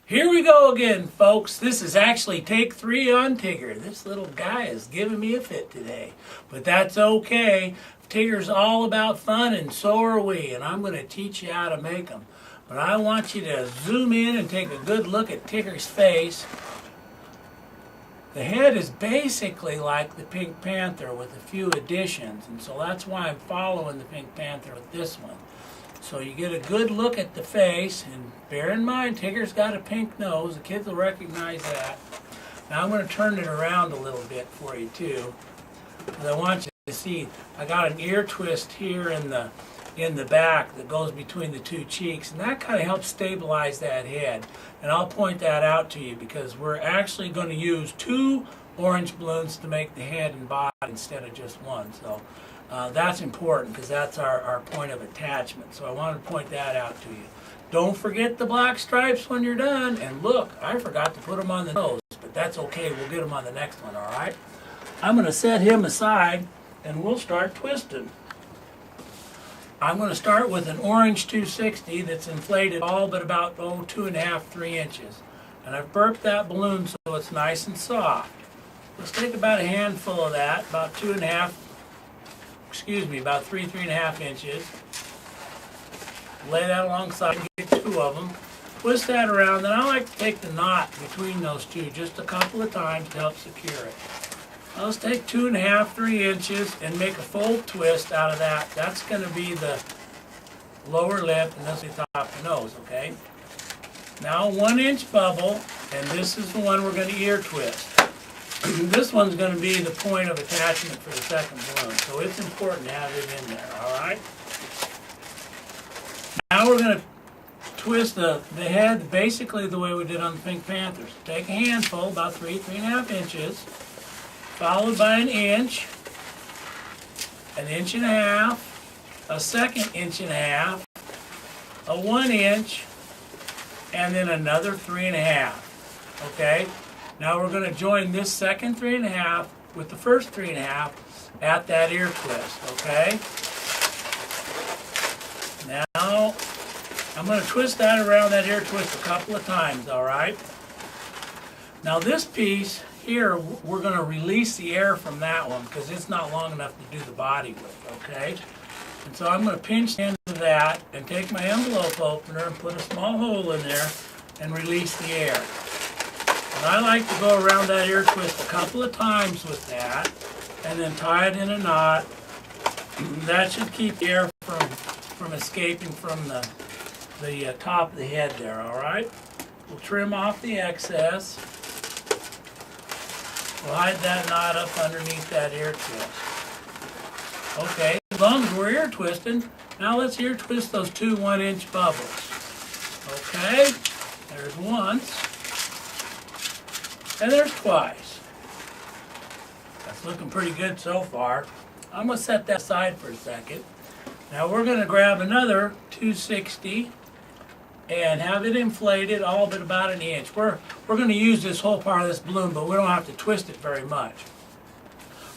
Here we go again, folks. This is actually take 3 on Tigger. This little guy is giving me a fit today, but that's okay. Tigger's all about fun, and so are we, and I'm going to teach you how to make them. But I want you to zoom in and take a good look at Tigger's face. The head is basically like the Pink Panther with a few additions, and so that's why I'm following the Pink Panther with this one. So you get a good look at the face, and bear in mind Tigger's got a pink nose. The kids will recognize that. Now I'm going to turn it around a little bit for you too, because I want you to see I got an ear twist here in the back that goes between the two cheeks, and that kind of helps stabilize that head. And I'll point that out to you because we're actually going to use 2 orange balloons to make the head and body instead of just one. So that's important because that's our point of attachment. So I wanted to point that out to you. Don't forget the black stripes when you're done. And look, I forgot to put them on the nose, but that's okay. We'll get them on the next one, all right? I'm going to set him aside and we'll start twisting. I'm going to start with an orange 260 that's inflated all but about 2.5, 3 inches. And I've burped that balloon so it's nice and soft. Let's take about a handful of that, about 3.5 inches. Lay that alongside and get 2 of them. Twist that around, and I like to take the knot between those two just a couple of times to help secure it. Now let's take 2.5, 3 inches and make a full twist out of that. That's going to be the lower lip, and this is the top of the nose, okay? Now 1 inch bubble, and this is the one we're going to ear twist. This one's going to be the point of attachment for the second balloon, so it's important to have it in there, all right? Now we're going to twist the head basically the way we did on the Pink Panthers. Take a handful, about 3.5 inches, followed by an inch, 1.5 inches, a second 1.5 inches, a 1 inch, and then another 3.5. Okay? Now we're going to join this second 3.5 with the first 3.5 at that ear twist. Okay? Now I'm going to twist that around that ear twist a couple of times. All right? Now this piece here, we're going to release the air from that one because it's not long enough to do the body with, okay? And so I'm going to pinch into that and take my envelope opener and put a small hole in there and release the air. And I like to go around that ear twist a couple of times with that and then tie it in a knot. That should keep the air from escaping from the top of the head there, all right? We'll trim off the excess. We'll hide that knot up underneath that ear twist. Okay, as long as we're ear twisting, now let's ear twist those 2 1-inch bubbles. Okay, there's once, and there's twice. That's looking pretty good so far. I'm going to set that aside for a second. Now we're going to grab another 260 and have it inflated all but about 1 inch. We're going to use this whole part of this balloon, but we don't have to twist it very much.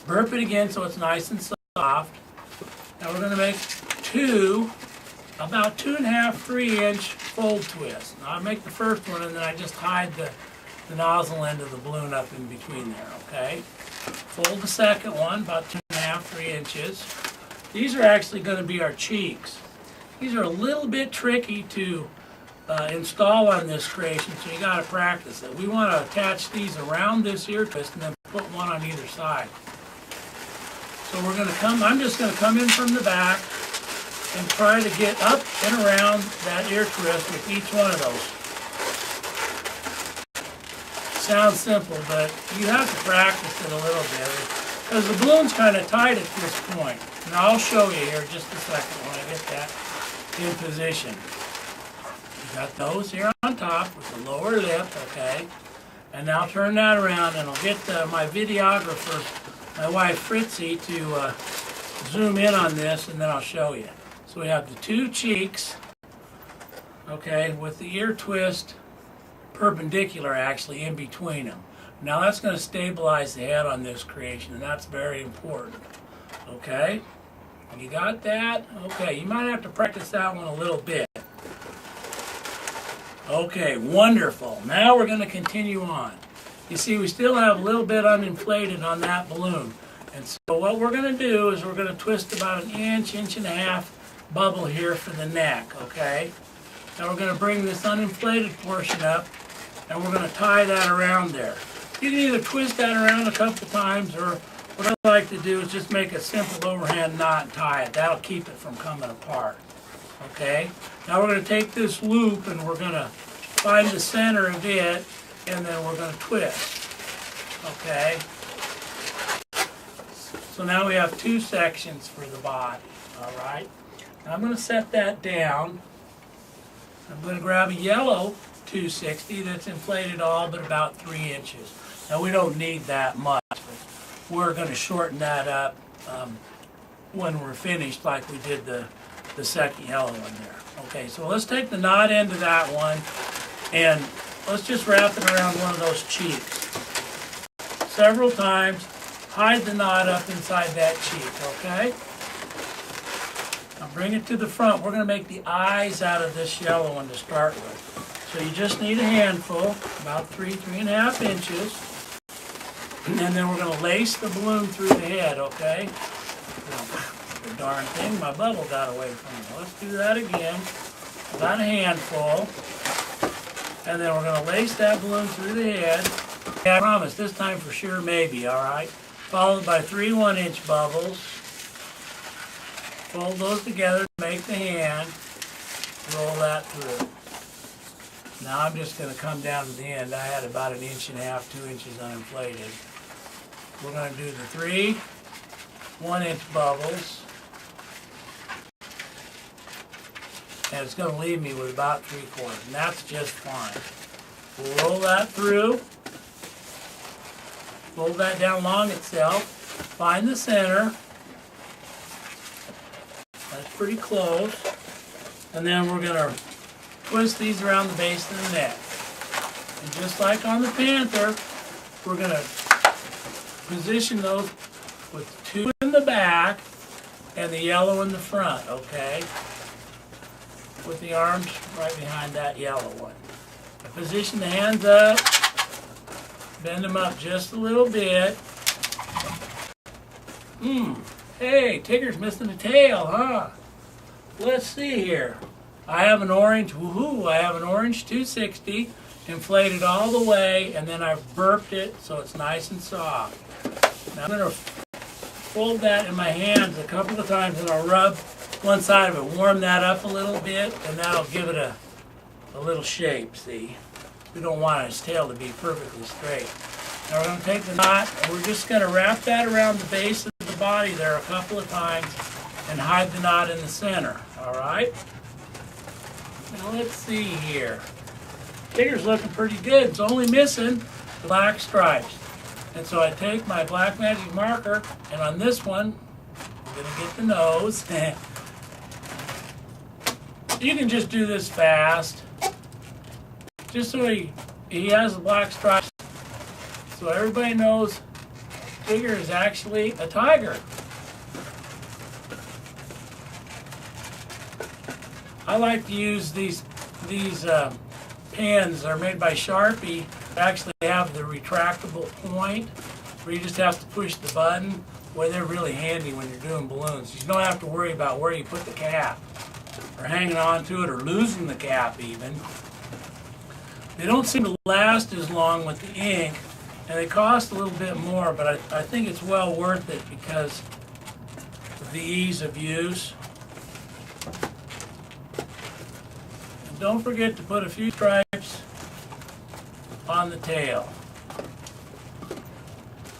Burp it again so it's nice and soft. Now we're going to make 2, about 2.5, 3 inch fold twists. Now I make the first one and then I just hide the nozzle end of the balloon up in between there, okay? Fold the second one, about 2.5, 3 inches. These are actually going to be our cheeks. These are a little bit tricky to install on this creation, so you got to practice it. We want to attach these around this ear twist and then put one on either side. So we're going to I'm just going to come in from the back and try to get up and around that ear twist with each one of those. Sounds simple, but you have to practice it a little bit because the balloon's kind of tight at this point. Now I'll show you here just a second when I get that in position. Got those here on top with the lower lip, okay? And now turn that around and I'll get my videographer, my wife Fritzy, to zoom in on this and then I'll show you. So we have the 2 cheeks, okay, with the ear twist perpendicular actually in between them. Now that's going to stabilize the head on this creation, and that's very important, okay? You got that? Okay, you might have to practice that one a little bit. Okay, wonderful. Now we're going to continue on. You see, we still have a little bit uninflated on that balloon. And so what we're going to do is we're going to twist about an inch, inch and a half bubble here for the neck, okay? Now we're going to bring this uninflated portion up, and we're going to tie that around there. You can either twist that around a couple times, or what I like to do is just make a simple overhand knot and tie it. That'll keep it from coming apart, okay? Now we're going to take this loop, and we're going to find the center of it, and then we're going to twist, okay? So now we have two sections for the body, all right? Now I'm going to set that down. I'm going to grab a yellow 260 that's inflated all but about 3 inches. Now we don't need that much, but we're going to shorten that up when we're finished like we did the second yellow one there. Okay, so let's take the knot end of that one and let's just wrap it around one of those cheeks several times. Hide the knot up inside that cheek, okay? Now bring it to the front. We're going to make the eyes out of this yellow one to start with. So you just need a handful, about 3.5 inches. And then we're going to lace the balloon through the head, okay? The darn thing, my bubble got away from me. Let's do that again. About a handful. And then we're going to lace that balloon through the head. I promise, this time for sure, maybe, all right? Followed by 3 1-inch bubbles. Fold those together to make the hand. Roll that through. Now I'm just going to come down to the end. I had about 1.5 inches, 2 inches uninflated. We're going to do the 3 1-inch bubbles. And it's going to leave me with about 3/4, and that's just fine. We'll roll that through. Fold that down long itself. Find the center. That's pretty close. And then we're going to twist these around the base of the neck. And just like on the panther, we're going to position those with 2 in the back and the yellow in the front, okay? With the arms right behind that yellow one. I position the hands up. Bend them up just a little bit. Hey, Tigger's missing a tail, huh? Let's see here. I have an orange, woohoo, I have an orange 260, inflated all the way, and then I've burped it so it's nice and soft. Now I'm going to fold that in my hands a couple of times, and I'll rub one side of it, warm that up a little bit, and that'll give it a little shape, see? We don't want his tail to be perfectly straight. Now we're going to take the knot, and we're just going to wrap that around the base of the body there a couple of times and hide the knot in the center, all right? Now let's see here. Tigger's looking pretty good. It's only missing the black stripes. And so I take my black magic marker, and on this one, I'm going to get the nose. You can just do this fast. Just so he has the black stripes, so everybody knows Tigger is actually a tiger. I like to use these pens. They're made by Sharpie. They actually have the retractable point where you just have to push the button. Boy, they're really handy when you're doing balloons. You don't have to worry about where you put the cap or hanging on to it or losing the cap even. They don't seem to last as long with the ink, and they cost a little bit more, but I think it's well worth it because of the ease of use. And don't forget to put a few stripes on the tail.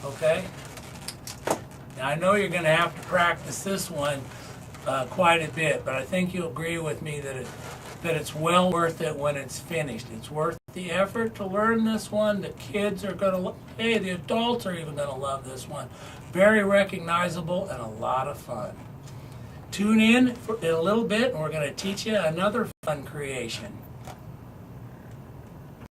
Okay? Now I know you're going to have to practice this one quite a bit, but I think you'll agree with me that it's well worth it when it's finished. It's worth the effort to learn this one. The kids are going to, hey, the adults are even going to love this one. Very recognizable and a lot of fun. Tune in in a little bit and we're going to teach you another fun creation.